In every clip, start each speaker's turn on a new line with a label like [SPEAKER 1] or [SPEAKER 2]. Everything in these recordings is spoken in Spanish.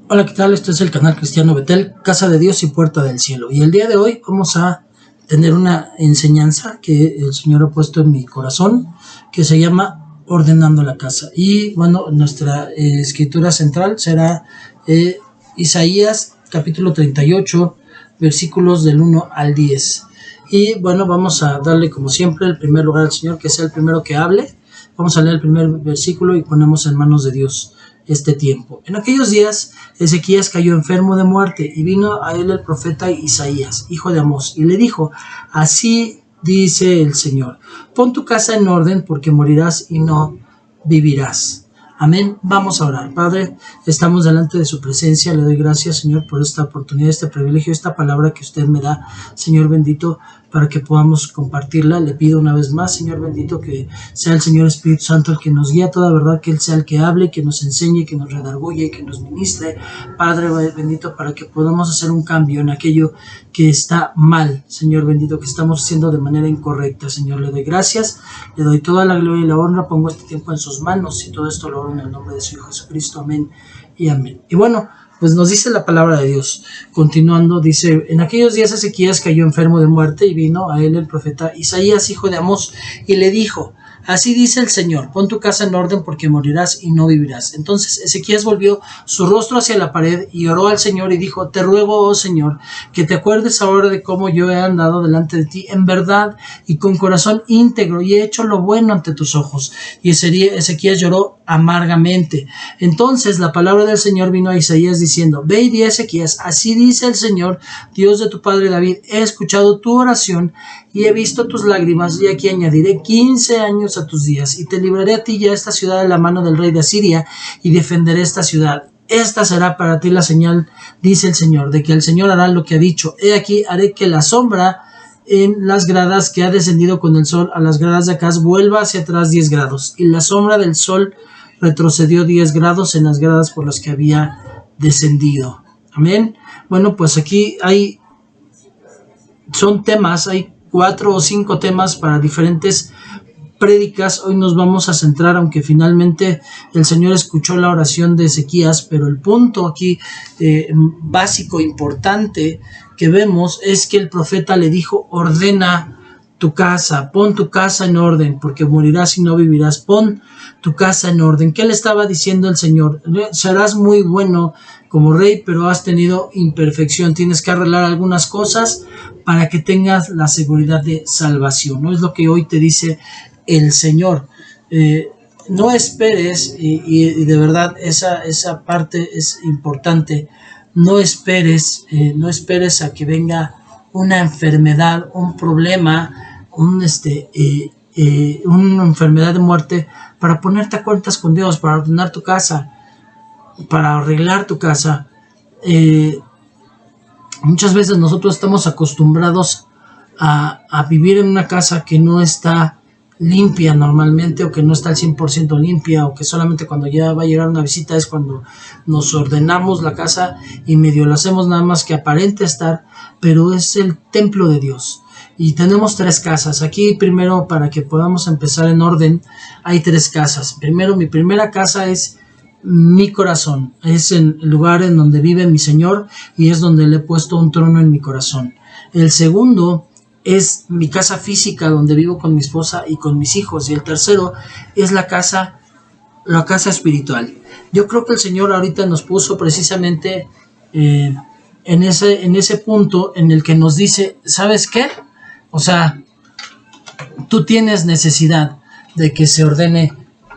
[SPEAKER 1] Hola, ¿qué tal? Este es el canal Cristiano Betel, Casa de Dios y Puerta del Cielo. Y el día de hoy vamos a tener una enseñanza que el Señor ha puesto en mi corazón, que se llama Ordenando la Casa. Y bueno, nuestra escritura central será Isaías capítulo 38, versículos del 1 al 10. Y bueno, vamos a darle como siempre el primer lugar al Señor, que sea el primero que hable. Vamos a leer el primer versículo y ponemos en manos de Dios este tiempo. En aquellos días Ezequías cayó enfermo de muerte y vino a él el profeta Isaías, hijo de Amós, y le dijo: así dice el Señor, pon tu casa en orden porque morirás y no vivirás. Amén. Vamos a orar. Padre, estamos delante de su presencia. Le doy gracias, Señor, por esta oportunidad, este privilegio, esta palabra que usted me da, Señor bendito, para que podamos compartirla. Le pido una vez más, Señor bendito, que sea el Señor Espíritu Santo el que nos guíe a toda verdad, que Él sea el que hable, que nos enseñe, que nos redarguye, que nos ministre, Padre bendito, para que podamos hacer un cambio en aquello que está mal, Señor bendito, que estamos haciendo de manera incorrecta. Señor, le doy gracias, le doy toda la gloria y la honra, pongo este tiempo en sus manos y todo esto lo oro en el nombre de su Hijo Jesucristo. Amén y amén. Y bueno, pues nos dice la palabra de Dios, continuando, dice: en aquellos días Ezequías cayó enfermo de muerte y vino a él el profeta Isaías, hijo de Amós, y le dijo: así dice el Señor, pon tu casa en orden porque morirás y no vivirás. Entonces Ezequías volvió su rostro hacia la pared y oró al Señor y dijo: te ruego, oh Señor, que te acuerdes ahora de cómo yo he andado delante de ti en verdad y con corazón íntegro, y he hecho lo bueno ante tus ojos. Y Ezequías lloró amargamente. Entonces la palabra del Señor vino a Isaías diciendo: ve y di a Ezequías: así dice el Señor, Dios de tu padre David, he escuchado tu oración y he visto tus lágrimas, y aquí añadiré 15 años a tus días, y te libraré a ti y a esta ciudad de la mano del rey de Asiria, y defenderé esta ciudad. Esta será para ti la señal, dice el Señor, de que el Señor hará lo que ha dicho. He aquí, haré que la sombra en las gradas que ha descendido con el sol a las gradas de acá vuelva hacia atrás 10 grados, y la sombra del sol retrocedió 10 grados en las gradas por las que había descendido. Amén. Bueno, pues aquí son temas, hay 4 o 5 temas para diferentes prédicas. Hoy nos vamos a centrar, aunque finalmente el Señor escuchó la oración de Ezequías, pero el punto aquí básico, importante que vemos es que el profeta le dijo: ordena tu casa, pon tu casa en orden, porque morirás y no vivirás. Pon tu casa en orden. ¿Qué le estaba diciendo el Señor? Serás muy bueno como rey, pero has tenido imperfección. Tienes que arreglar algunas cosas para que tengas la seguridad de salvación. No es lo que hoy te dice el Señor. No esperes, y de verdad esa parte es importante. No esperes a que venga una enfermedad, un problema, una enfermedad de muerte para ponerte a cuentas con Dios, para ordenar tu casa, para arreglar tu casa. Muchas veces nosotros estamos acostumbrados a vivir en una casa que no está limpia normalmente, o que no está al 100% limpia, o que solamente cuando ya va a llegar una visita es cuando nos ordenamos la casa y medio la hacemos nada más que aparente estar, pero es el templo de Dios. Y tenemos 3 casas. Aquí primero, para que podamos empezar en orden, hay 3 casas. Primero, mi primera casa es mi corazón, es el lugar en donde vive mi Señor y es donde le he puesto un trono en mi corazón. El segundo es mi casa física, donde vivo con mi esposa y con mis hijos. Y el tercero es la casa espiritual. Yo creo que el Señor ahorita nos puso precisamente en ese punto en el que nos dice: ¿sabes qué? O sea, tú tienes necesidad de que se ordene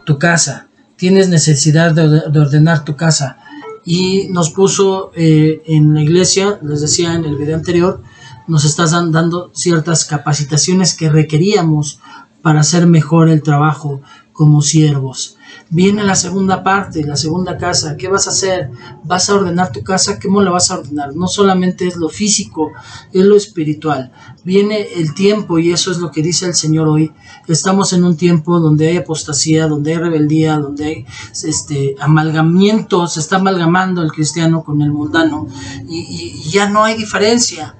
[SPEAKER 1] tu casa. Tienes necesidad de ordenar tu casa. Y nos puso en la iglesia, les decía en el video anterior, nos estás dando ciertas capacitaciones que requeríamos para hacer mejor el trabajo como siervos. Viene la segunda parte, la segunda casa. ¿Qué vas a hacer? ¿Vas a ordenar tu casa? ¿Cómo la vas a ordenar? No solamente es lo físico, es lo espiritual. Viene el tiempo, y eso es lo que dice el Señor hoy. Estamos en un tiempo donde hay apostasía, donde hay rebeldía, donde hay amalgamiento. Se está amalgamando el cristiano con el mundano, y ya no hay diferencia.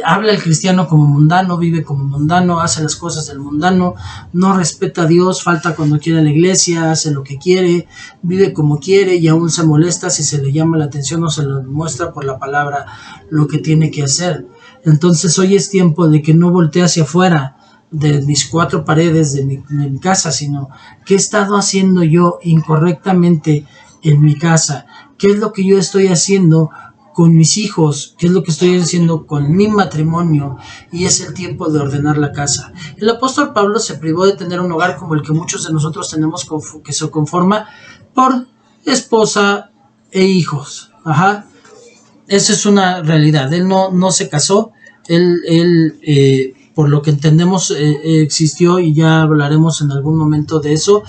[SPEAKER 1] habla el cristiano como mundano, vive como mundano, hace las cosas del mundano, no respeta a Dios, falta cuando quiere a la iglesia, hace lo que quiere, vive como quiere y aún se molesta si se le llama la atención o se le muestra por la palabra lo que tiene que hacer. Entonces hoy es tiempo de que no voltee hacia afuera de mis cuatro paredes de mi casa, sino qué he estado haciendo yo incorrectamente en mi casa, qué es lo que yo estoy haciendo con mis hijos, qué es lo que estoy haciendo con mi matrimonio, y es el tiempo de ordenar la casa. El apóstol Pablo se privó de tener un hogar como el que muchos de nosotros tenemos, que se conforma por esposa e hijos. Esa es una realidad. Él no se casó, él por lo que entendemos existió, y ya hablaremos en algún momento de eso,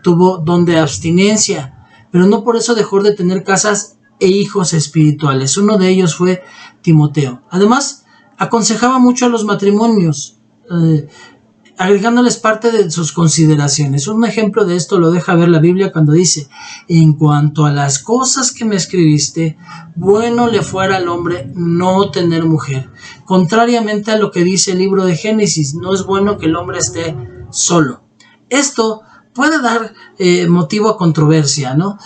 [SPEAKER 1] tuvo don de abstinencia, pero no por eso dejó de tener casas e hijos espirituales. Uno de ellos fue Timoteo. Además, aconsejaba mucho a los matrimonios, agregándoles parte de sus consideraciones. Un ejemplo de esto lo deja ver la Biblia cuando dice: en cuanto a las cosas que me escribiste, bueno le fuera al hombre no tener mujer. Contrariamente a lo que dice el libro de Génesis, no es bueno que el hombre esté solo. Esto puede dar motivo a controversia, ¿no?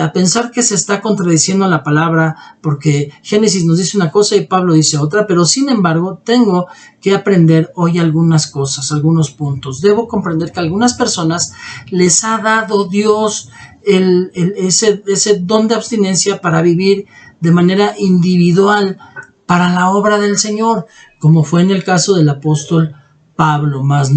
[SPEAKER 1] A pensar que se está contradiciendo la palabra, porque Génesis nos dice una cosa y Pablo dice otra, pero sin embargo tengo que aprender hoy algunas cosas, algunos puntos. Debo comprender que a algunas personas les ha dado Dios ese don de abstinencia para vivir de manera individual para la obra del Señor, como fue en el caso del apóstol Pablo. Más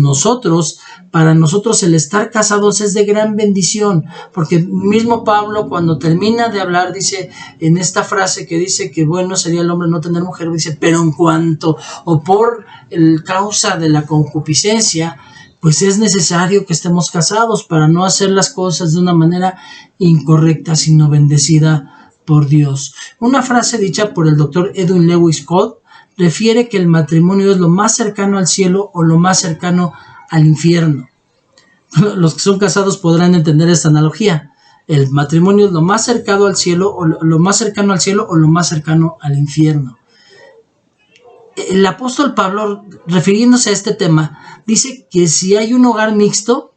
[SPEAKER 1] para nosotros el estar casados es de gran bendición, porque mismo Pablo, cuando termina de hablar, dice en esta frase que dice que bueno sería el hombre no tener mujer, dice: pero en cuanto o por el causa de la concupiscencia, pues es necesario que estemos casados para no hacer las cosas de una manera incorrecta, sino bendecida por Dios. Una frase dicha por el doctor Edwin Lewis Codd refiere que el matrimonio es lo más cercano al cielo o lo más cercano al infierno. Los que son casados podrán entender esta analogía. El matrimonio es lo más cercano al cielo o lo más cercano al cielo o lo más cercano al infierno. El apóstol Pablo, refiriéndose a este tema, dice que si hay un hogar mixto,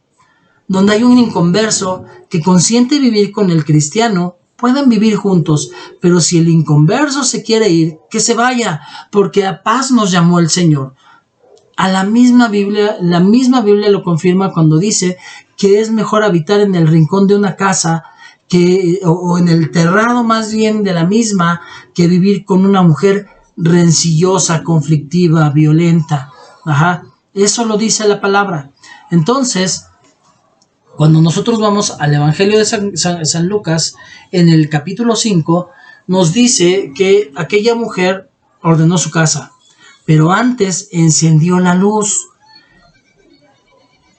[SPEAKER 1] donde hay un inconverso que consiente vivir con el cristiano, pueden vivir juntos, pero si el inconverso se quiere ir, que se vaya, porque a paz nos llamó el Señor. La misma Biblia lo confirma cuando dice que es mejor habitar en el rincón de una casa o en el terrado más bien de la misma, que vivir con una mujer rencillosa, conflictiva, violenta. Eso lo dice la palabra. Entonces, cuando nosotros vamos al Evangelio de San Lucas, en el capítulo 5, nos dice que aquella mujer ordenó su casa, pero antes encendió la luz.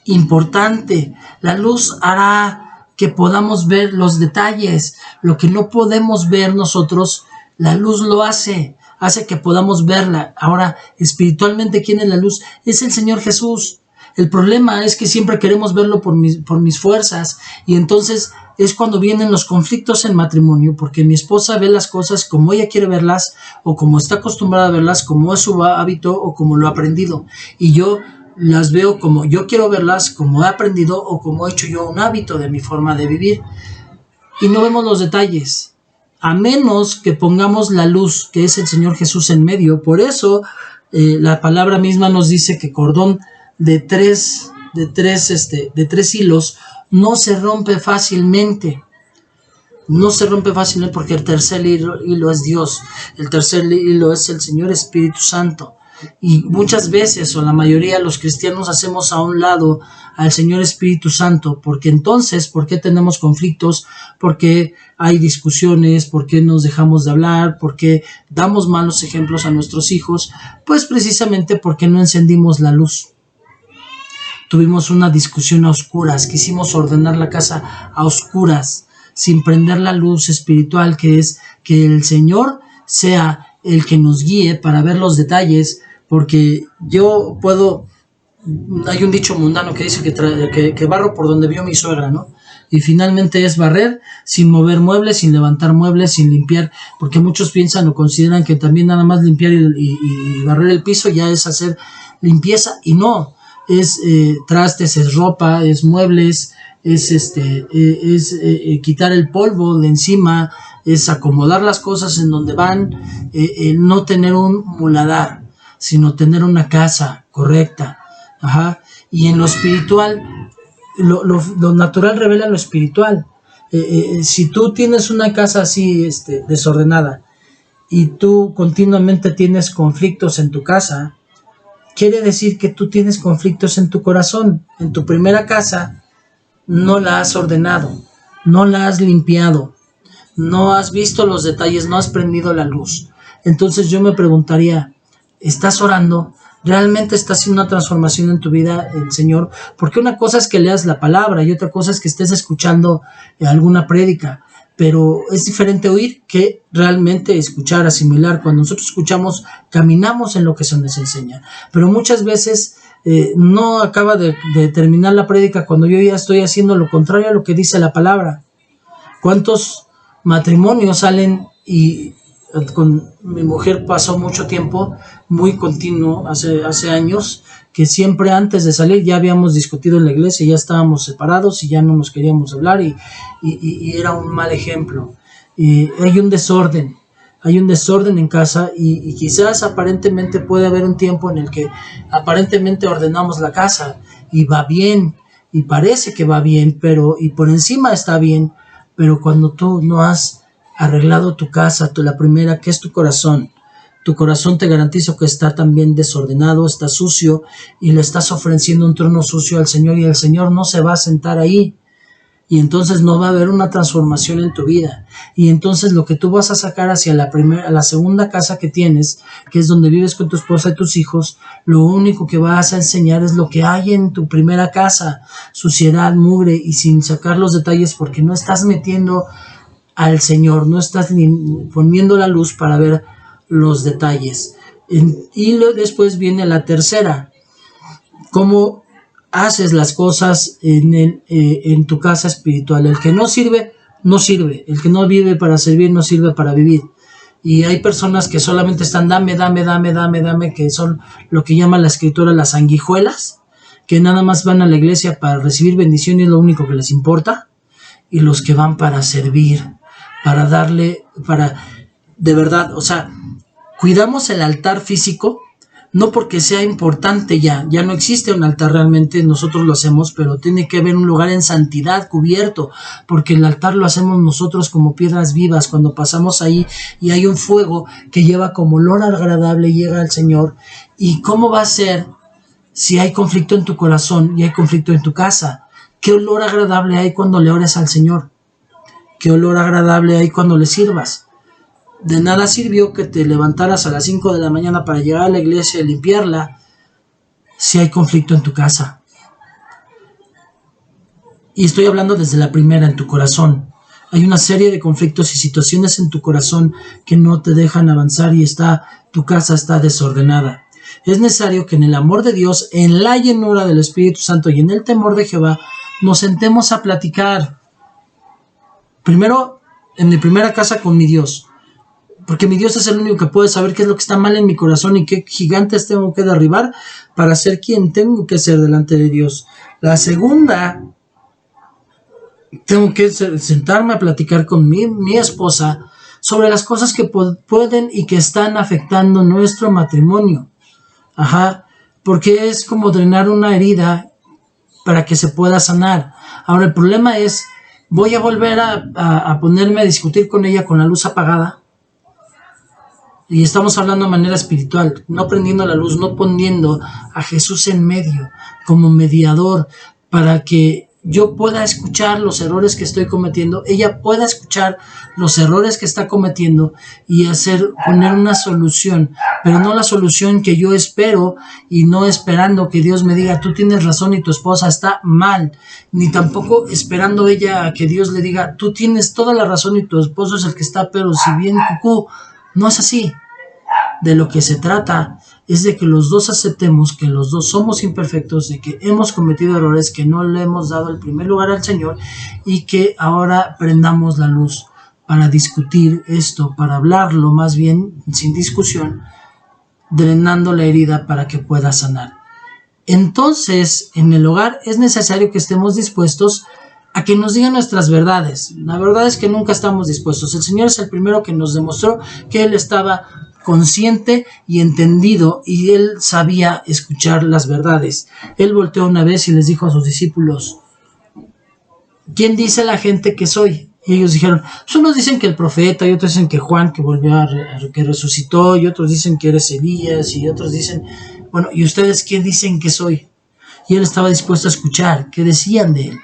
[SPEAKER 1] Importante, la luz hará que podamos ver los detalles. Lo que no podemos ver nosotros, la luz lo hace que podamos verla. Ahora, espiritualmente, ¿quién es la luz? Es el Señor Jesús. El problema es que siempre queremos verlo por mis fuerzas, y entonces es cuando vienen los conflictos en matrimonio, porque mi esposa ve las cosas como ella quiere verlas, o como está acostumbrada a verlas, como es su hábito o como lo ha aprendido, y yo las veo como yo quiero verlas, como he aprendido o como he hecho yo un hábito de mi forma de vivir, y no vemos los detalles, a menos que pongamos la luz, que es el Señor Jesús, en medio. Por eso la palabra misma nos dice que cordón de tres hilos no se rompe fácilmente. No se rompe fácilmente, porque el tercer hilo es Dios. El tercer hilo es el Señor Espíritu Santo. Y muchas veces, o la mayoría, los cristianos hacemos a un lado al Señor Espíritu Santo, porque entonces, ¿por qué tenemos conflictos? ¿Por qué hay discusiones? ¿Por qué nos dejamos de hablar? ¿Por qué damos malos ejemplos a nuestros hijos? Pues precisamente porque no encendimos la luz. Tuvimos una discusión a oscuras, quisimos ordenar la casa a oscuras, sin prender la luz espiritual, que es que el Señor sea el que nos guíe para ver los detalles, porque hay un dicho mundano que dice que barro por donde vio mi suegra, ¿no? Y finalmente es barrer sin mover muebles, sin levantar muebles, sin limpiar, porque muchos piensan o consideran que también nada más limpiar y barrer el piso ya es hacer limpieza, y no, es trastes, es ropa, es muebles, es quitar el polvo de encima, es acomodar las cosas en donde van, no tener un muladar, sino tener una casa correcta. Ajá. Y en lo espiritual, lo natural revela lo espiritual. Si tú tienes una casa así desordenada y tú continuamente tienes conflictos en tu casa, quiere decir que tú tienes conflictos en tu corazón. En tu primera casa no la has ordenado, no la has limpiado, no has visto los detalles, no has prendido la luz. Entonces yo me preguntaría, ¿estás orando? ¿Realmente está haciendo una transformación en tu vida el Señor? Porque una cosa es que leas la palabra y otra cosa es que estés escuchando alguna prédica, pero es diferente oír que realmente escuchar, asimilar. Cuando nosotros escuchamos, caminamos en lo que se nos enseña, pero muchas veces no acaba de terminar la prédica cuando yo ya estoy haciendo lo contrario a lo que dice la palabra. ¿Cuántos matrimonios salen? Y con mi mujer pasó mucho tiempo muy continuo, hace años, que siempre antes de salir ya habíamos discutido en la iglesia, ya estábamos separados y ya no nos queríamos hablar, y era un mal ejemplo. Hay un desorden en casa, y quizás aparentemente puede haber un tiempo en el que aparentemente ordenamos la casa y va bien, y parece que va bien, y por encima está bien, pero cuando tú no has arreglado tu casa, la primera, que es tu corazón te garantizo que está también desordenado, está sucio, y le estás ofreciendo un trono sucio al Señor, y el Señor no se va a sentar ahí, y entonces no va a haber una transformación en tu vida. Y entonces lo que tú vas a sacar hacia la segunda casa que tienes, que es donde vives con tu esposa y tus hijos, lo único que vas a enseñar es lo que hay en tu primera casa: suciedad, mugre, y sin sacar los detalles, porque no estás metiendo al Señor, no estás poniendo la luz para ver los detalles. Y después viene la tercera: cómo haces las cosas en tu casa espiritual. El que no sirve, no sirve. El que no vive para servir, no sirve para vivir. Y hay personas que solamente están dame, que son lo que llama la escritura las sanguijuelas, que nada más van a la iglesia para recibir bendición y es lo único que les importa. Y los que van para servir, para darle, de verdad, o sea, cuidamos el altar físico, no porque sea importante, ya no existe un altar realmente, nosotros lo hacemos, pero tiene que haber un lugar en santidad cubierto, porque el altar lo hacemos nosotros como piedras vivas, cuando pasamos ahí y hay un fuego que lleva como olor agradable, llega al Señor. ¿Y cómo va a ser si hay conflicto en tu corazón y hay conflicto en tu casa? ¿Qué olor agradable hay cuando le ores al Señor? ¿Qué olor agradable hay cuando le sirvas? De nada sirvió que te levantaras a las 5 de la mañana para llegar a la iglesia y limpiarla si hay conflicto en tu casa. Y estoy hablando desde la primera, en tu corazón. Hay una serie de conflictos y situaciones en tu corazón que no te dejan avanzar y tu casa está desordenada. Es necesario que en el amor de Dios, en la llenura del Espíritu Santo y en el temor de Jehová, nos sentemos a platicar. Primero, en mi primera casa con mi Dios, porque mi Dios es el único que puede saber qué es lo que está mal en mi corazón y qué gigantes tengo que derribar para ser quien tengo que ser delante de Dios. La segunda, tengo que sentarme a platicar con mi esposa sobre las cosas que pueden y que están afectando nuestro matrimonio. Ajá, porque es como drenar una herida para que se pueda sanar. Ahora el problema es, ¿voy a volver a ponerme a discutir con ella con la luz apagada? Y estamos hablando de manera espiritual, no prendiendo la luz, no poniendo a Jesús en medio como mediador para que yo pueda escuchar los errores que estoy cometiendo, ella pueda escuchar los errores que está cometiendo y poner una solución, pero no la solución que yo espero y no esperando que Dios me diga tú tienes razón y tu esposa está mal, ni tampoco esperando ella a que Dios le diga tú tienes toda la razón y tu esposo es el que está pero si bien cucú. No es así. De lo que se trata es de que los dos aceptemos que los dos somos imperfectos, de que hemos cometido errores, que no le hemos dado el primer lugar al Señor y que ahora prendamos la luz para discutir esto, para hablarlo más bien sin discusión, drenando la herida para que pueda sanar. Entonces, en el hogar es necesario que estemos dispuestos a que nos digan nuestras verdades. La verdad es que nunca estamos dispuestos. El Señor es el primero que nos demostró que Él estaba consciente y entendido y Él sabía escuchar las verdades. Él volteó una vez y les dijo a sus discípulos: ¿quién dice la gente que soy? Y ellos dijeron: pues unos dicen que el profeta, y otros dicen que Juan, que volvió que resucitó, y otros dicen que eres Elías, y otros dicen, bueno, ¿y ustedes quién dicen que soy? Y Él estaba dispuesto a escuchar qué decían de Él,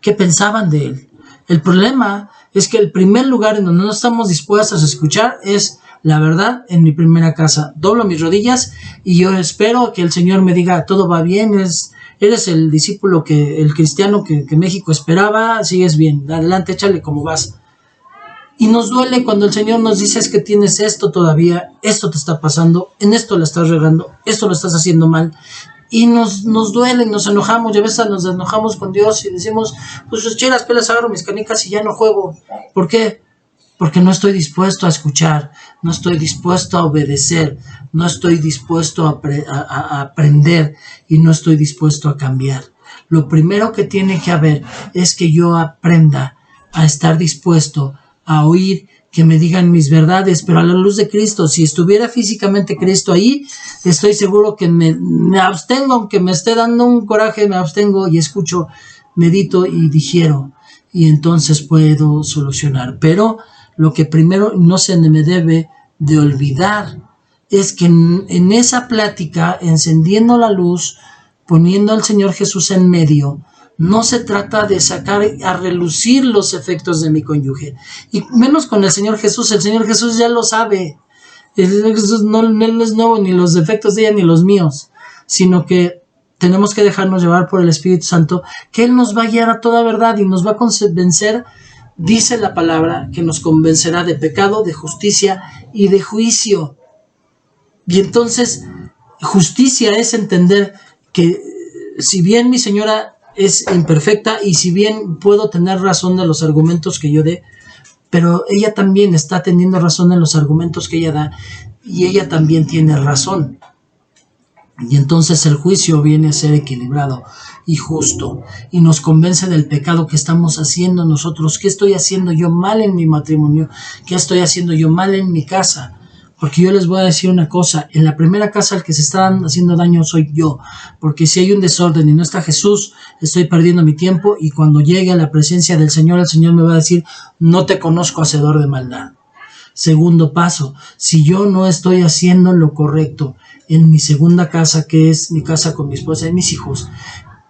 [SPEAKER 1] qué pensaban de Él. El problema es que el primer lugar en donde no estamos dispuestos a escuchar es la verdad en mi primera casa. Doblo mis rodillas y yo espero que el Señor me diga: todo va bien, eres el discípulo, el cristiano que México esperaba, sigues bien, adelante, échale como vas. Y nos duele cuando el Señor nos dice: es que tienes esto todavía, esto te está pasando, en esto la estás regando, esto lo estás haciendo mal. Y nos duele y nos enojamos, y a veces nos enojamos con Dios y decimos: pues eché las pelas, agarro mis canicas y ya no juego. ¿Por qué? Porque no estoy dispuesto a escuchar, no estoy dispuesto a obedecer, no estoy dispuesto a aprender y no estoy dispuesto a cambiar. Lo primero que tiene que haber es que yo aprenda a estar dispuesto a oír que me digan mis verdades, pero a la luz de Cristo. Si estuviera físicamente Cristo ahí, estoy seguro que me abstengo, aunque me esté dando un coraje, me abstengo y escucho, medito y digiero, y entonces puedo solucionar. Pero lo que primero no se me debe de olvidar es que en esa plática, encendiendo la luz, poniendo al Señor Jesús en medio, no se trata de sacar a relucir los efectos de mi cónyuge, y menos con el Señor Jesús. El Señor Jesús ya lo sabe. El Señor Jesús no es nuevo, ni los defectos de ella ni los míos, sino que tenemos que dejarnos llevar por el Espíritu Santo, que Él nos va a guiar a toda verdad y nos va a convencer. Dice la palabra que nos convencerá de pecado, de justicia y de juicio. Y entonces, justicia es entender que si bien mi señora es imperfecta y si bien puedo tener razón de los argumentos que yo dé, pero ella también está teniendo razón en los argumentos que ella da, y ella también tiene razón. Y entonces el juicio viene a ser equilibrado y justo, y nos convence del pecado que estamos haciendo nosotros. ¿Qué estoy haciendo yo mal en mi matrimonio? ¿Qué estoy haciendo yo mal en mi casa? Porque yo les voy a decir una cosa: en la primera casa el que se está haciendo daño soy yo, porque si hay un desorden y no está Jesús, estoy perdiendo mi tiempo, y cuando llegue a la presencia del Señor, el Señor me va a decir: no te conozco, hacedor de maldad. Segundo paso: si yo no estoy haciendo lo correcto en mi segunda casa, que es mi casa con mi esposa y mis hijos,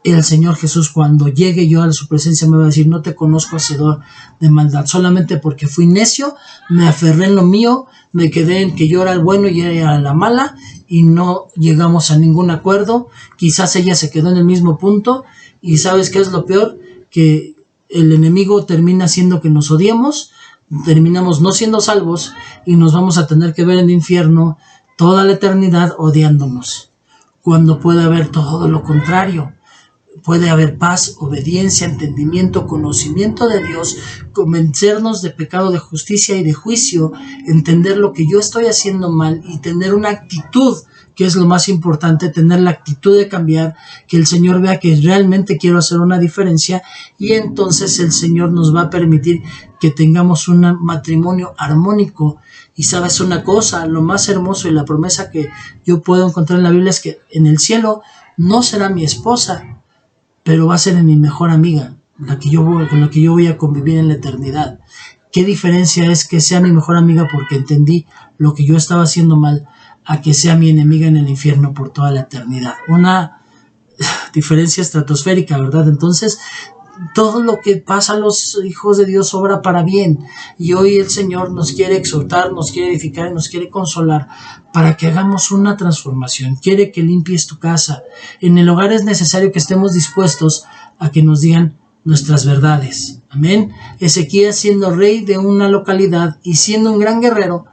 [SPEAKER 1] el Señor Jesús, cuando llegue yo a su presencia, me va a decir: no te conozco, hacedor de maldad. Solamente porque fui necio, me aferré en lo mío, me quedé en que yo era el bueno y ella era la mala, y no llegamos a ningún acuerdo. Quizás ella se quedó en el mismo punto, y ¿sabes qué es lo peor? Que el enemigo termina haciendo que nos odiemos, terminamos no siendo salvos, y nos vamos a tener que ver en el infierno toda la eternidad odiándonos, cuando puede haber todo lo contrario. Puede haber paz, obediencia, entendimiento, conocimiento de Dios, convencernos de pecado, de justicia y de juicio, entender lo que yo estoy haciendo mal y tener una actitud, que es lo más importante, tener la actitud de cambiar, que el Señor vea que realmente quiero hacer una diferencia, y entonces el Señor nos va a permitir que tengamos un matrimonio armónico. Y sabes una cosa, lo más hermoso y la promesa que yo puedo encontrar en la Biblia es que en el cielo no será mi esposa, pero va a ser mi mejor amiga, con la que yo voy a convivir en la eternidad. ¿Qué diferencia es que sea mi mejor amiga porque entendí lo que yo estaba haciendo mal, a que sea mi enemiga en el infierno por toda la eternidad? Una diferencia estratosférica, ¿verdad? Entonces, todo lo que pasa a los hijos de Dios obra para bien, y hoy el Señor nos quiere exhortar, nos quiere edificar y nos quiere consolar para que hagamos una transformación. Quiere que limpies tu casa. En el hogar es necesario que estemos dispuestos a que nos digan nuestras verdades. Amén. Ezequías, siendo rey de una localidad y siendo un gran guerrero,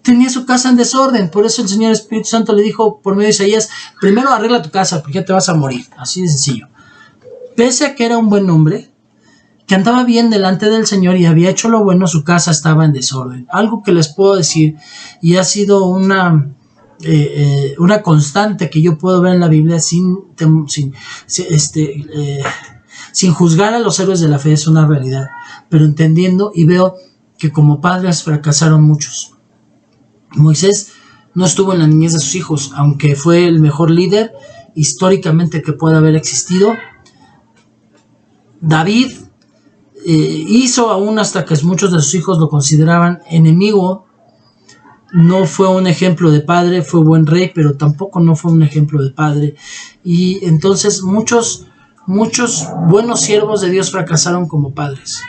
[SPEAKER 1] tenía su casa en desorden. Por eso el Señor Espíritu Santo le dijo por medio de Isaías, primero arregla tu casa porque ya te vas a morir. Así de sencillo. Pese a que era un buen hombre, que andaba bien delante del Señor y había hecho lo bueno, su casa estaba en desorden. Algo que les puedo decir, y ha sido una constante que yo puedo ver en la Biblia sin juzgar a los héroes de la fe, es una realidad, pero entendiendo y veo que como padres fracasaron muchos. Moisés no estuvo en la niñez de sus hijos, aunque fue el mejor líder históricamente que pueda haber existido. David hizo aún hasta que muchos de sus hijos lo consideraban enemigo. No fue un ejemplo de padre, fue buen rey, pero tampoco no fue un ejemplo de padre. Y entonces muchos buenos siervos de Dios fracasaron como padres.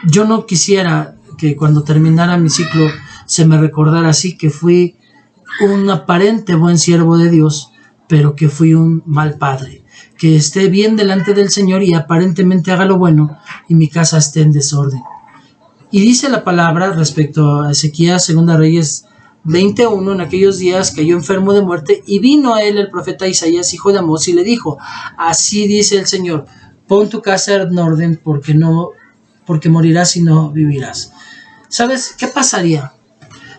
[SPEAKER 1] Yo no quisiera que cuando terminara mi ciclo se me recordara así, que fui un aparente buen siervo de Dios, pero que fui un mal padre. Que esté bien delante del Señor y aparentemente haga lo bueno y mi casa esté en desorden. Y dice la palabra respecto a Ezequías, 2 Reyes 21, en aquellos días cayó enfermo de muerte y vino a él el profeta Isaías, hijo de Amós, y le dijo, así dice el Señor, pon tu casa en orden porque morirás y no vivirás. ¿Sabes qué pasaría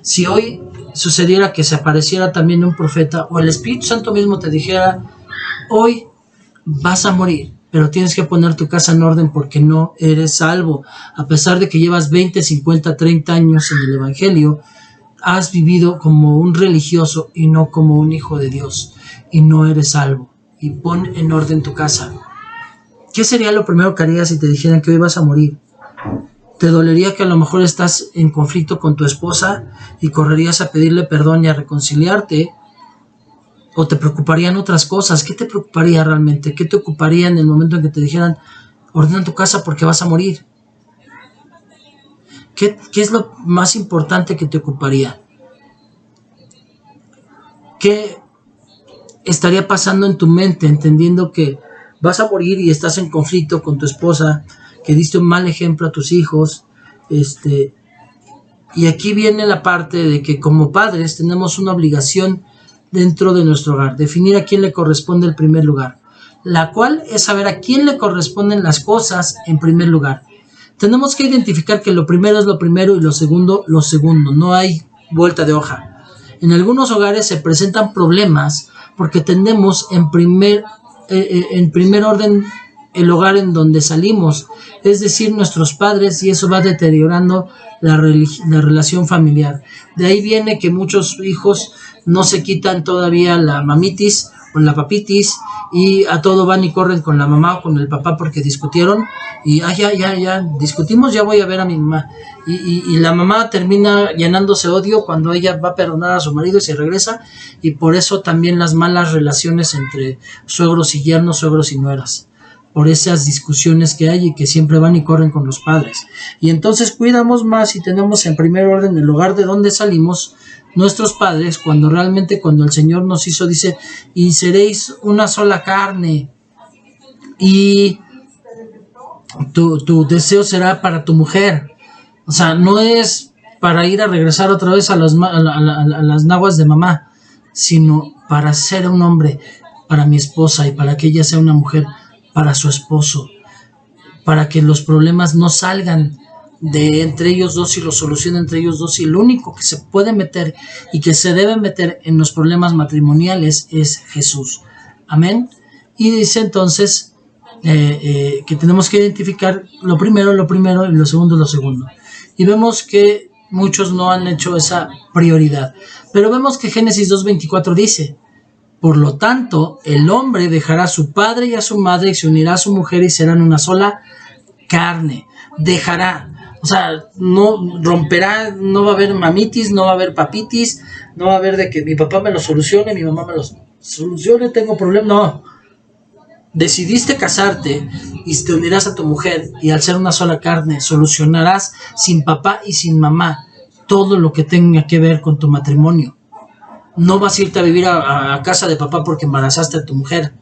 [SPEAKER 1] si hoy sucediera que se apareciera también un profeta o el Espíritu Santo mismo te dijera, hoy vas a morir, pero tienes que poner tu casa en orden porque no eres salvo? A pesar de que llevas 20, 50, 30 años en el Evangelio, has vivido como un religioso y no como un hijo de Dios, y no eres salvo. Y pon en orden tu casa. ¿Qué sería lo primero que harías si te dijeran que hoy vas a morir? ¿Te dolería que a lo mejor estás en conflicto con tu esposa y correrías a pedirle perdón y a reconciliarte? ¿O te preocuparían otras cosas? ¿Qué te preocuparía realmente? ¿Qué te ocuparía en el momento en que te dijeran, ordena tu casa porque vas a morir? ¿Qué es lo más importante que te ocuparía? ¿Qué estaría pasando en tu mente entendiendo que vas a morir y estás en conflicto con tu esposa, que diste un mal ejemplo a tus hijos? Y aquí viene la parte de que como padres tenemos una obligación dentro de nuestro hogar, definir a quién le corresponde el primer lugar, la cual es saber a quién le corresponden las cosas en primer lugar. Tenemos que identificar que lo primero es lo primero y lo segundo, no hay vuelta de hoja. En algunos hogares se presentan problemas porque tenemos en primer orden el hogar en donde salimos, es decir, nuestros padres, y eso va deteriorando la relación familiar. De ahí viene que muchos hijos no se quitan todavía la mamitis o la papitis y a todo van y corren con la mamá o con el papá porque discutieron y ya discutimos, ya voy a ver a mi mamá, y la mamá termina llenándose odio cuando ella va a perdonar a su marido y se regresa, y por eso también las malas relaciones entre suegros y yernos, suegros y nueras, por esas discusiones que hay y que siempre van y corren con los padres. Y entonces cuidamos más y tenemos en primer orden el hogar de donde salimos, nuestros padres, cuando realmente cuando el Señor nos hizo, dice, y seréis una sola carne, y tu deseo será para tu mujer. O sea, no es para ir a regresar otra vez a las naguas de mamá, sino para ser un hombre para mi esposa y para que ella sea una mujer para su esposo, para que los problemas no salgan de entre ellos dos y lo solucionen entre ellos dos, y lo único que se puede meter y que se debe meter en los problemas matrimoniales es Jesús. Amén. Y dice entonces que tenemos que identificar lo primero y lo segundo. Y vemos que muchos no han hecho esa prioridad. Pero vemos que Génesis 2:24 dice, por lo tanto, el hombre dejará a su padre y a su madre y se unirá a su mujer y serán una sola carne. Dejará. O sea, no romperá, no va a haber mamitis, no va a haber papitis, no va a haber de que mi papá me lo solucione, mi mamá me lo solucione, tengo problemas. No. Decidiste casarte y te unirás a tu mujer y al ser una sola carne solucionarás sin papá y sin mamá todo lo que tenga que ver con tu matrimonio. No vas a irte a vivir a casa de papá porque embarazaste a tu mujer.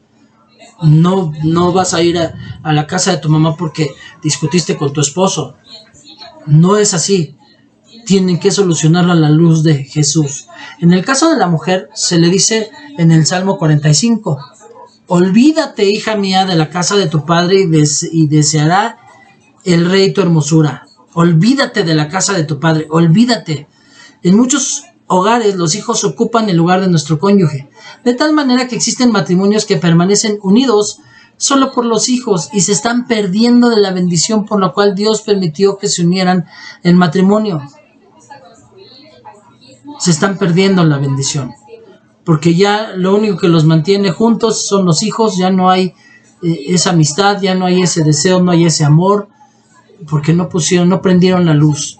[SPEAKER 1] No vas a ir a la casa de tu mamá porque discutiste con tu esposo. No es así. Tienen que solucionarlo a la luz de Jesús. En el caso de la mujer, se le dice en el Salmo 45, olvídate, hija mía, de la casa de tu padre y deseará el rey tu hermosura. Olvídate de la casa de tu padre, olvídate. En muchos hogares los hijos ocupan el lugar de nuestro cónyuge, de tal manera que existen matrimonios que permanecen unidos solo por los hijos y se están perdiendo de la bendición por la cual Dios permitió que se unieran en matrimonio. Se están perdiendo la bendición, porque ya lo único que los mantiene juntos son los hijos. Ya no hay esa amistad, ya no hay ese deseo, no hay ese amor, porque no prendieron la luz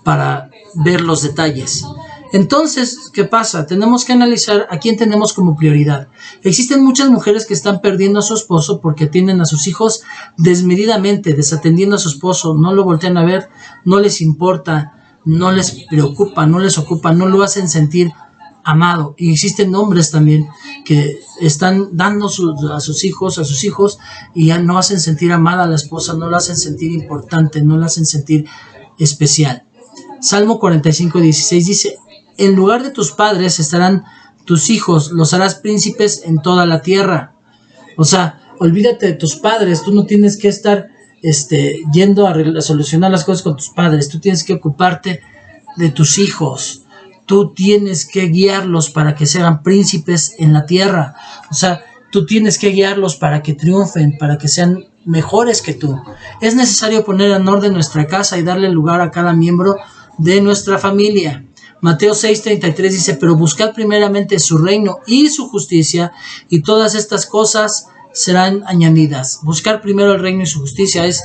[SPEAKER 1] para ver los detalles. Entonces, ¿qué pasa? Tenemos que analizar a quién tenemos como prioridad. Existen muchas mujeres que están perdiendo a su esposo porque tienen a sus hijos desmedidamente, desatendiendo a su esposo, no lo voltean a ver, no les importa, no les preocupa, no les ocupa, no lo hacen sentir amado. Y existen hombres también que están dando a sus hijos y ya no hacen sentir amada a la esposa, no la hacen sentir importante, no la hacen sentir especial. Salmo 45:16 dice, en lugar de tus padres estarán tus hijos, los harás príncipes en toda la tierra. O sea, olvídate de tus padres, tú no tienes que estar yendo a solucionar las cosas con tus padres, tú tienes que ocuparte de tus hijos, tú tienes que guiarlos para que sean príncipes en la tierra. O sea, tú tienes que guiarlos para que triunfen, para que sean mejores que tú. Es necesario poner en orden nuestra casa y darle lugar a cada miembro de nuestra familia. Mateo 6:33 dice, pero buscad primeramente su reino y su justicia, y todas estas cosas serán añadidas. Buscar primero el reino y su justicia es,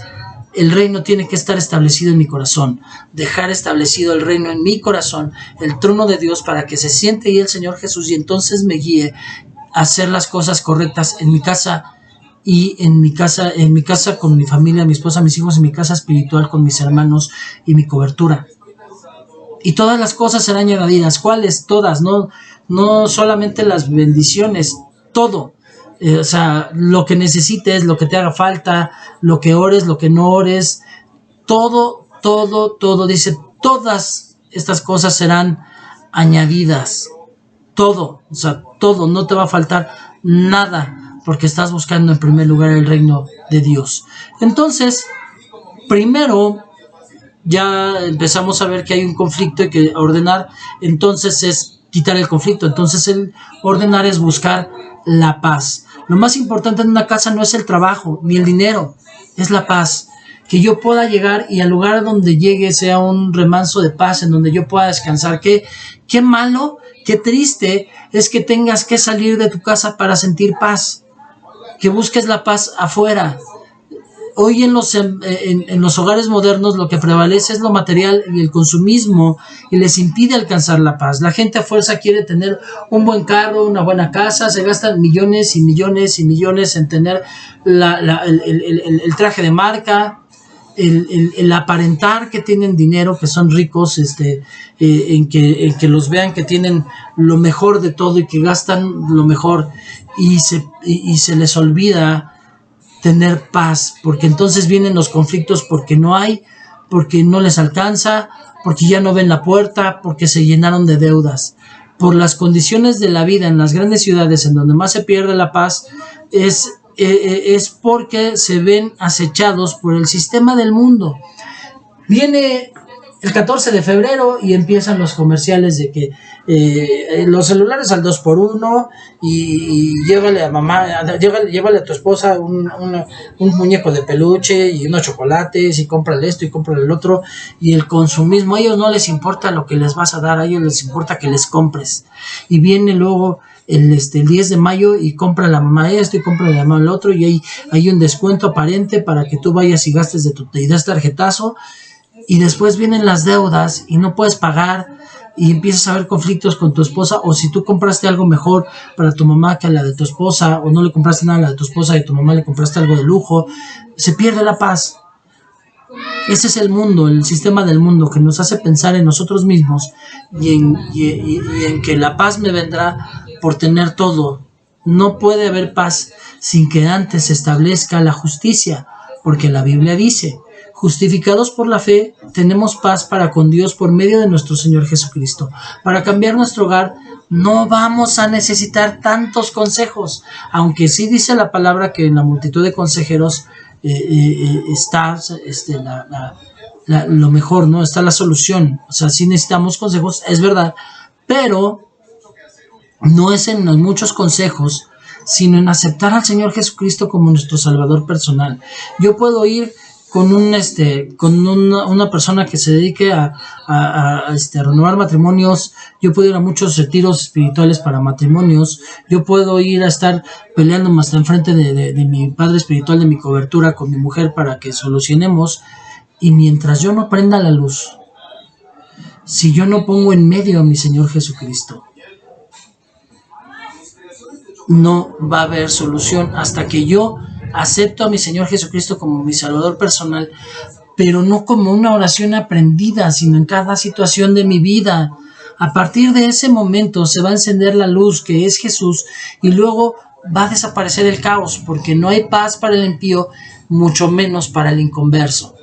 [SPEAKER 1] el reino tiene que estar establecido en mi corazón, dejar establecido el reino en mi corazón, el trono de Dios, para que se siente ahí el Señor Jesús y entonces me guíe a hacer las cosas correctas en mi casa y en mi casa con mi familia, mi esposa, mis hijos, en mi casa espiritual con mis hermanos y mi cobertura. Y todas las cosas serán añadidas. ¿Cuáles? Todas, no solamente las bendiciones, todo. O sea, lo que necesites, lo que te haga falta, lo que ores, lo que no ores, todo, dice, todas estas cosas serán añadidas. Todo, o sea, todo, no te va a faltar nada, porque estás buscando en primer lugar el reino de Dios. Entonces, primero, ya empezamos a ver que hay un conflicto y que ordenar, entonces es quitar el conflicto. Entonces el ordenar es buscar la paz. Lo más importante en una casa no es el trabajo ni el dinero, es la paz. Que yo pueda llegar y al lugar donde llegue sea un remanso de paz en donde yo pueda descansar. Qué malo, qué triste es que tengas que salir de tu casa para sentir paz, que busques la paz afuera. Hoy en los hogares modernos lo que prevalece es lo material y el consumismo, y les impide alcanzar la paz. La gente a fuerza quiere tener un buen carro, una buena casa, se gastan millones y millones y millones en tener el traje de marca, el aparentar que tienen dinero, que son ricos, en que los vean que tienen lo mejor de todo y que gastan lo mejor, y se les olvida tener paz, porque entonces vienen los conflictos, porque no hay, porque no les alcanza, porque ya no ven la puerta, porque se llenaron de deudas. Por las condiciones de la vida en las grandes ciudades en donde más se pierde la paz, es porque se ven acechados por el sistema del mundo. Viene el 14 de febrero y empiezan los comerciales de que los celulares al 2x1 y llévale a mamá, llévale a tu esposa un muñeco de peluche y unos chocolates y cómprale esto y cómprale el otro, y el consumismo. A ellos no les importa lo que les vas a dar, a ellos les importa que les compres. Y viene luego el 10 de mayo y compra la mamá esto y compra la mamá el otro, y hay un descuento aparente para que tú vayas y gastes y das tarjetazo. Y después vienen las deudas y no puedes pagar y empiezas a ver conflictos con tu esposa, o si tú compraste algo mejor para tu mamá que a la de tu esposa, o no le compraste nada a la de tu esposa y a tu mamá le compraste algo de lujo, se pierde la paz. Ese es el mundo, el sistema del mundo, que nos hace pensar en nosotros mismos y en que la paz me vendrá por tener todo. No puede haber paz sin que antes se establezca la justicia, porque la Biblia dice, Justificados por la fe, tenemos paz para con Dios por medio de nuestro Señor Jesucristo. Para cambiar nuestro hogar, no vamos a necesitar tantos consejos, aunque sí dice la palabra que en la multitud de consejeros está lo mejor, ¿no? Está la solución. O sea, sí necesitamos consejos, es verdad, pero no es en los muchos consejos, sino en aceptar al Señor Jesucristo como nuestro Salvador personal. Yo puedo ir con una persona que se dedique a renovar matrimonios. Yo puedo ir a muchos retiros espirituales para matrimonios. Yo puedo ir a estar peleando hasta enfrente de mi padre espiritual, de mi cobertura con mi mujer para que solucionemos. Y mientras yo no prenda la luz, si yo no pongo en medio a mi Señor Jesucristo, no va a haber solución hasta que yo acepto a mi Señor Jesucristo como mi Salvador personal, pero no como una oración aprendida, sino en cada situación de mi vida. A partir de ese momento se va a encender la luz que es Jesús y luego va a desaparecer el caos, porque no hay paz para el impío, mucho menos para el inconverso.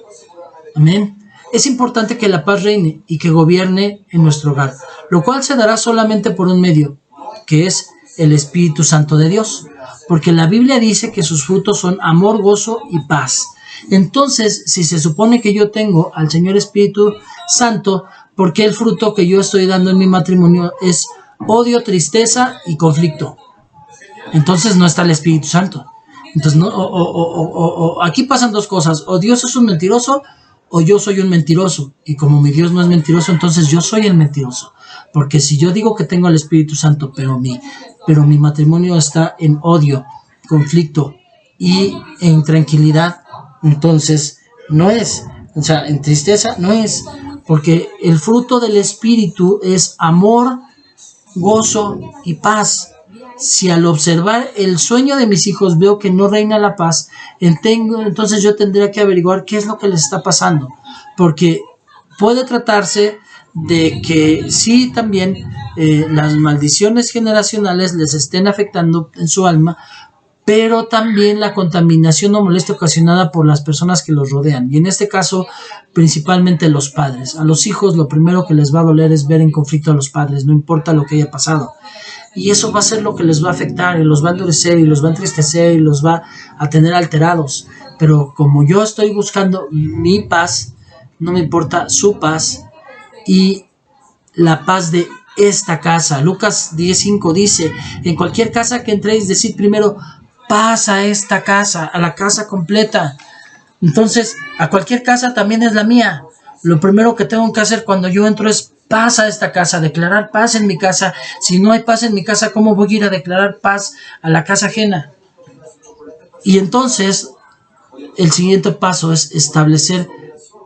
[SPEAKER 1] Amén. Es importante que la paz reine y que gobierne en nuestro hogar, lo cual se dará solamente por un medio, que es el Espíritu Santo de Dios, porque la Biblia dice que sus frutos son amor, gozo y paz. Entonces, si se supone que yo tengo al Señor Espíritu Santo, ¿por qué el fruto que yo estoy dando en mi matrimonio es odio, tristeza y conflicto? Entonces no está el Espíritu Santo. Entonces, aquí pasan dos cosas: o Dios es un mentiroso o yo soy un mentiroso, y como mi Dios no es mentiroso, entonces yo soy el mentiroso. Porque si yo digo que tengo al Espíritu Santo, pero mi matrimonio está en odio, conflicto y en intranquilidad, entonces no es. O sea, en tristeza no es, porque el fruto del Espíritu es amor, gozo y paz. Si al observar el sueño de mis hijos veo que no reina la paz, entonces yo tendría que averiguar qué es lo que les está pasando, porque puede tratarse de que sí también las maldiciones generacionales les estén afectando en su alma, pero también la contaminación o molestia ocasionada por las personas que los rodean, y en este caso principalmente los padres. A los hijos lo primero que les va a doler es ver en conflicto a los padres, no importa lo que haya pasado, y eso va a ser lo que les va a afectar y los va a endurecer y los va a entristecer y los va a tener alterados. Pero como yo estoy buscando mi paz, no me importa su paz y la paz de esta casa. Lucas 10:5 dice: en cualquier casa que entréis, decid primero paz a esta casa, a la casa completa. Entonces, a cualquier casa también es la mía. Lo primero que tengo que hacer cuando yo entro es paz a esta casa, declarar paz en mi casa. Si no hay paz en mi casa, ¿cómo voy a ir a declarar paz a la casa ajena? Y entonces, el siguiente paso es establecer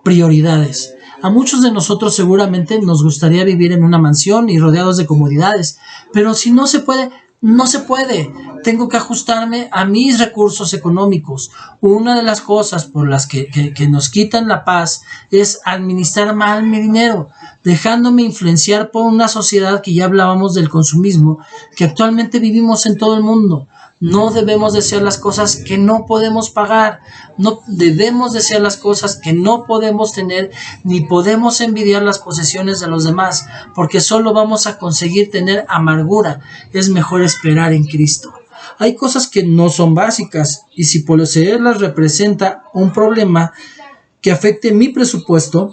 [SPEAKER 1] prioridades. A muchos de nosotros seguramente nos gustaría vivir en una mansión y rodeados de comodidades, pero si no se puede, no se puede. Tengo que ajustarme a mis recursos económicos. Una de las cosas por las que nos quitan la paz es administrar mal mi dinero, dejándome influenciar por una sociedad que ya hablábamos del consumismo, que actualmente vivimos en todo el mundo. No debemos desear las cosas que no podemos pagar, no debemos desear las cosas que no podemos tener, ni podemos envidiar las posesiones de los demás, porque solo vamos a conseguir tener amargura. Es mejor esperar en Cristo. Hay cosas que no son básicas, y si poseerlas representa un problema que afecte mi presupuesto,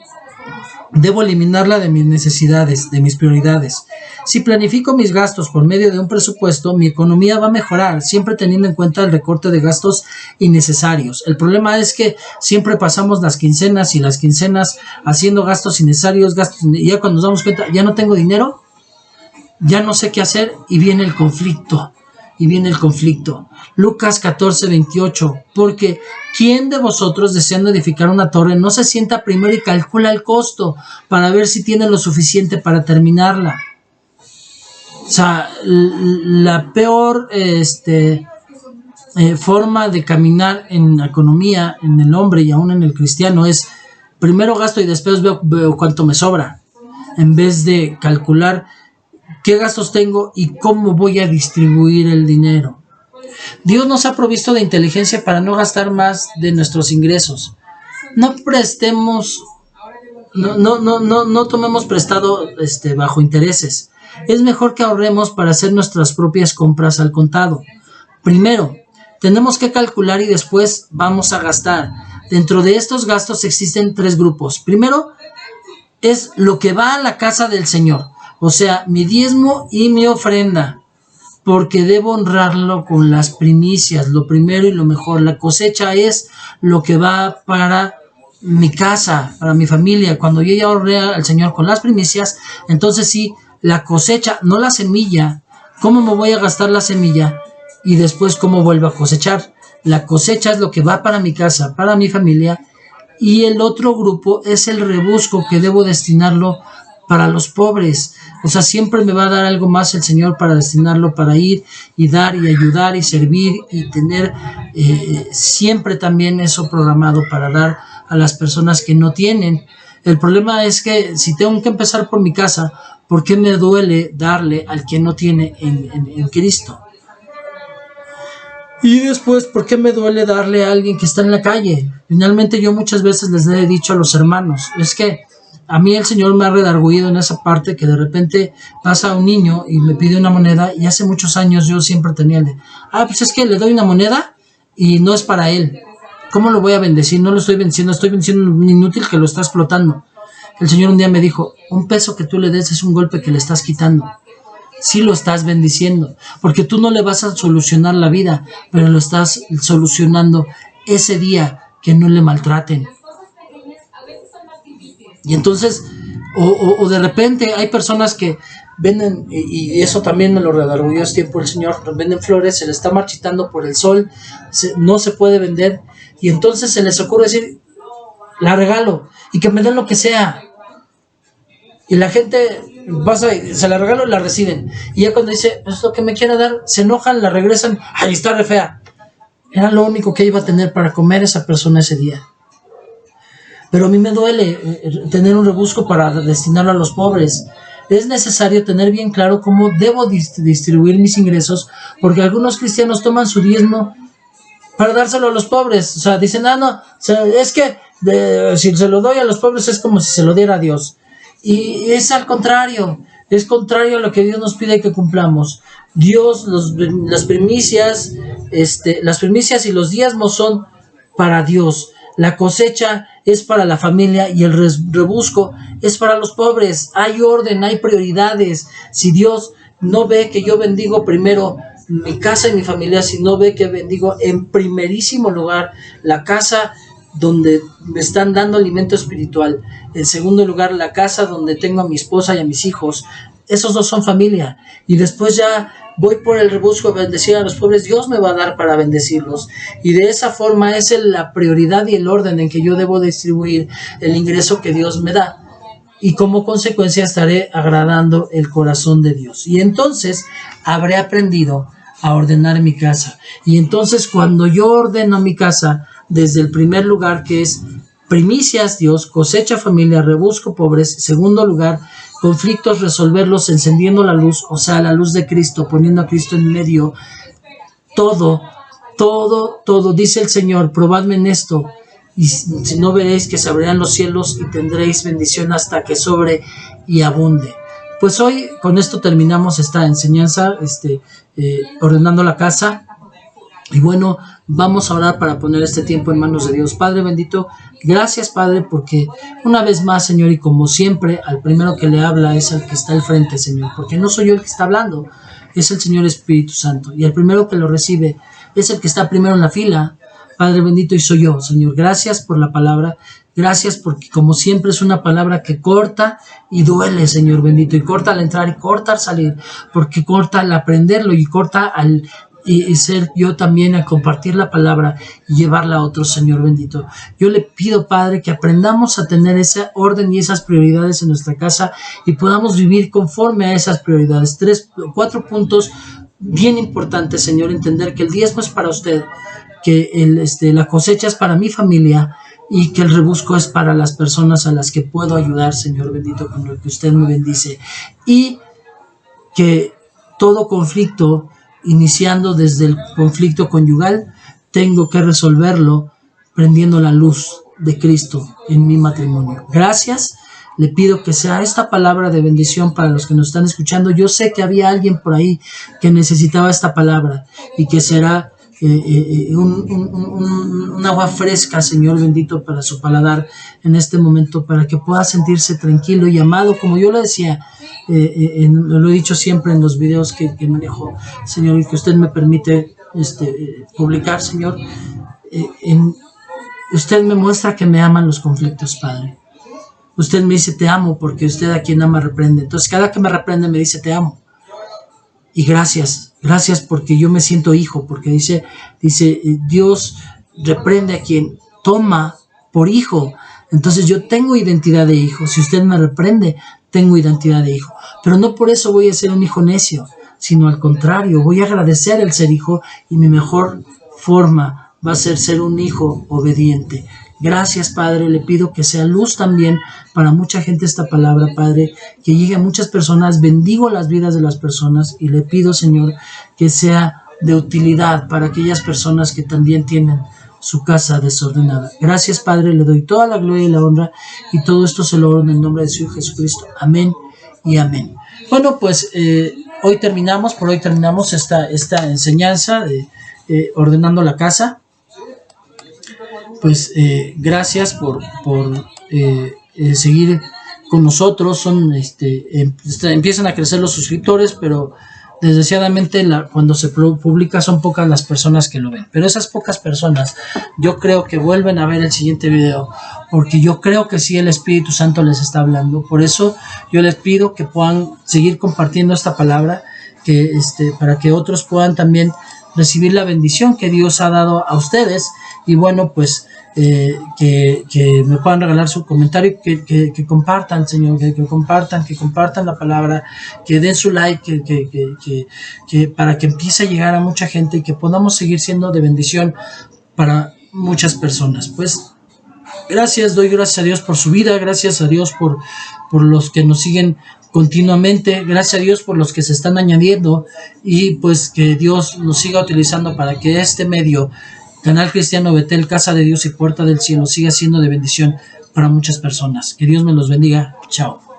[SPEAKER 1] debo eliminarla de mis necesidades, de mis prioridades. Si planifico mis gastos por medio de un presupuesto, mi economía va a mejorar, siempre teniendo en cuenta el recorte de gastos innecesarios. El problema es que siempre pasamos las quincenas haciendo gastos innecesarios, y ya cuando nos damos cuenta, ya no tengo dinero, ya no sé qué hacer, y viene el conflicto. Lucas 14:28, porque ¿quién de vosotros, deseando edificar una torre, no se sienta primero y calcula el costo para ver si tiene lo suficiente para terminarla? O sea, la peor forma de caminar en la economía, en el hombre y aún en el cristiano, es primero gasto y después veo cuánto me sobra, en vez de calcular qué gastos tengo y cómo voy a distribuir el dinero. Dios nos ha provisto de inteligencia para no gastar más de nuestros ingresos. no prestemos, no tomemos prestado bajo intereses. Es mejor que ahorremos para hacer nuestras propias compras al contado. Primero, tenemos que calcular y después vamos a gastar. Dentro de estos gastos existen 3 grupos. Primero, es lo que va a la casa del Señor, o sea, mi diezmo y mi ofrenda, porque debo honrarlo con las primicias, lo primero y lo mejor. La cosecha es lo que va para mi casa, para mi familia. Cuando yo ya honré al Señor con las primicias, entonces sí, la cosecha, no la semilla. ¿Cómo me voy a gastar la semilla? Y después, ¿cómo vuelvo a cosechar? La cosecha es lo que va para mi casa, para mi familia. Y el otro grupo es el rebusco que debo destinarlo para los pobres. O sea, siempre me va a dar algo más el Señor para destinarlo, para ir y dar y ayudar y servir y tener siempre también eso programado para dar a las personas que no tienen. El problema es que si tengo que empezar por mi casa, ¿por qué me duele darle al que no tiene en Cristo? Y después, ¿por qué me duele darle a alguien que está en la calle? Finalmente yo muchas veces les he dicho a los hermanos, es que a mí el Señor me ha redarguido en esa parte que de repente pasa un niño y me pide una moneda y hace muchos años yo siempre tenía el de, pues es que le doy una moneda y no es para él. ¿Cómo lo voy a bendecir? No lo estoy bendiciendo, estoy bendiciendo un inútil que lo está explotando. El Señor un día me dijo, un peso que tú le des es un golpe que le estás quitando. Sí lo estás bendiciendo, porque tú no le vas a solucionar la vida, pero lo estás solucionando ese día que no le maltraten. Y entonces, o de repente hay personas que venden, y eso también me lo redarguyó este tiempo el Señor, venden flores, se le está marchitando por el sol, no se puede vender, y entonces se les ocurre decir, la regalo, y que me den lo que sea. Y la gente pasa y se la regalo y la reciben. Y ya cuando dice, es lo que me quiere dar, se enojan, la regresan, ¡ay, está re fea! Era lo único que iba a tener para comer esa persona ese día. Pero a mí me duele tener un rebusco para destinarlo a los pobres. Es necesario tener bien claro cómo debo distribuir mis ingresos, porque algunos cristianos toman su diezmo para dárselo a los pobres. O sea, dicen, es que si se lo doy a los pobres es como si se lo diera a Dios. Y es al contrario, es contrario a lo que Dios nos pide que cumplamos. Dios, las primicias y los diezmos son para Dios. La cosecha es para la familia y el rebusco es para los pobres. Hay orden, hay prioridades. Si Dios no ve que yo bendigo primero mi casa y mi familia, si no ve que bendigo en primerísimo lugar la casa donde me están dando alimento espiritual, en segundo lugar la casa donde tengo a mi esposa y a mis hijos, esos dos son familia, y después ya voy por el rebusco a bendecir a los pobres, Dios me va a dar para bendecirlos, y de esa forma es la prioridad y el orden en que yo debo distribuir el ingreso que Dios me da, y como consecuencia estaré agradando el corazón de Dios, y entonces habré aprendido a ordenar mi casa, y entonces cuando yo ordeno mi casa, desde el primer lugar que es primicias Dios, cosecha familia, rebusco pobres, segundo lugar, conflictos resolverlos encendiendo la luz, o sea, la luz de Cristo, poniendo a Cristo en medio, todo, dice el Señor, probadme en esto, y si no veréis que se abrirán los cielos y tendréis bendición hasta que sobre y abunde. Pues hoy con esto terminamos esta enseñanza, ordenando la casa. Y bueno, vamos a orar para poner este tiempo en manos de Dios. Padre bendito, gracias Padre, porque una vez más, Señor, y como siempre, al primero que le habla es al que está al frente, Señor, porque no soy yo el que está hablando, es el Señor Espíritu Santo, y el primero que lo recibe es el que está primero en la fila, Padre bendito, y soy yo, Señor. Gracias por la palabra, gracias porque como siempre es una palabra que corta y duele, Señor bendito, y corta al entrar y corta al salir, porque corta al aprenderlo y corta al y ser yo también a compartir la palabra y llevarla a otros, Señor bendito. Yo le pido, Padre, que aprendamos a tener ese orden y esas prioridades en nuestra casa y podamos vivir conforme a esas prioridades. 4 puntos bien importantes, Señor. Entender que el diezmo es para usted, que la cosecha es para mi familia y que el rebusco es para las personas a las que puedo ayudar, Señor bendito, con lo que usted me bendice. Y que todo conflicto, iniciando desde el conflicto conyugal, tengo que resolverlo prendiendo la luz de Cristo en mi matrimonio. Gracias. Le pido que sea esta palabra de bendición para los que nos están escuchando. Yo sé que había alguien por ahí que necesitaba esta palabra y que será un agua fresca, Señor bendito, para su paladar en este momento, para que pueda sentirse tranquilo y amado, como yo lo decía, lo he dicho siempre en los videos que manejo, Señor, y que usted me permite publicar, Señor. Usted me muestra que me aman los conflictos, Padre. Usted me dice te amo porque usted a quien ama reprende. Entonces cada que me reprende me dice te amo. Y gracias porque yo me siento hijo, porque dice Dios reprende a quien toma por hijo. Entonces yo tengo identidad de hijo. Si usted me reprende, tengo identidad de hijo. Pero no por eso voy a ser un hijo necio, sino al contrario, voy a agradecer el ser hijo y mi mejor forma va a ser un hijo obediente. Gracias, Padre, le pido que sea luz también para mucha gente esta palabra, Padre, que llegue a muchas personas, bendigo las vidas de las personas y le pido, Señor, que sea de utilidad para aquellas personas que también tienen su casa desordenada. Gracias, Padre, le doy toda la gloria y la honra y todo esto se lo oro en el nombre de su Hijo Jesucristo. Amén y amén. Bueno, pues por hoy terminamos esta enseñanza de ordenando la casa. Pues gracias por seguir con nosotros. Empiezan a crecer los suscriptores, pero desgraciadamente cuando se publica son pocas las personas que lo ven. Pero esas pocas personas yo creo que vuelven a ver el siguiente video, porque yo creo que sí el Espíritu Santo les está hablando. Por eso yo les pido que puedan seguir compartiendo esta palabra, que para que otros puedan también recibir la bendición que Dios ha dado a ustedes. Y bueno, pues que me puedan regalar su comentario, que compartan, Señor, que compartan la palabra, que den su like, que para que empiece a llegar a mucha gente y que podamos seguir siendo de bendición para muchas personas. Pues doy gracias a Dios por su vida, gracias a Dios por los que nos siguen continuamente, gracias a Dios por los que se están añadiendo, y pues que Dios nos siga utilizando para que este medio, Canal Cristiano Betel, Casa de Dios y Puerta del Cielo, siga siendo de bendición para muchas personas. Que Dios me los bendiga. Chao.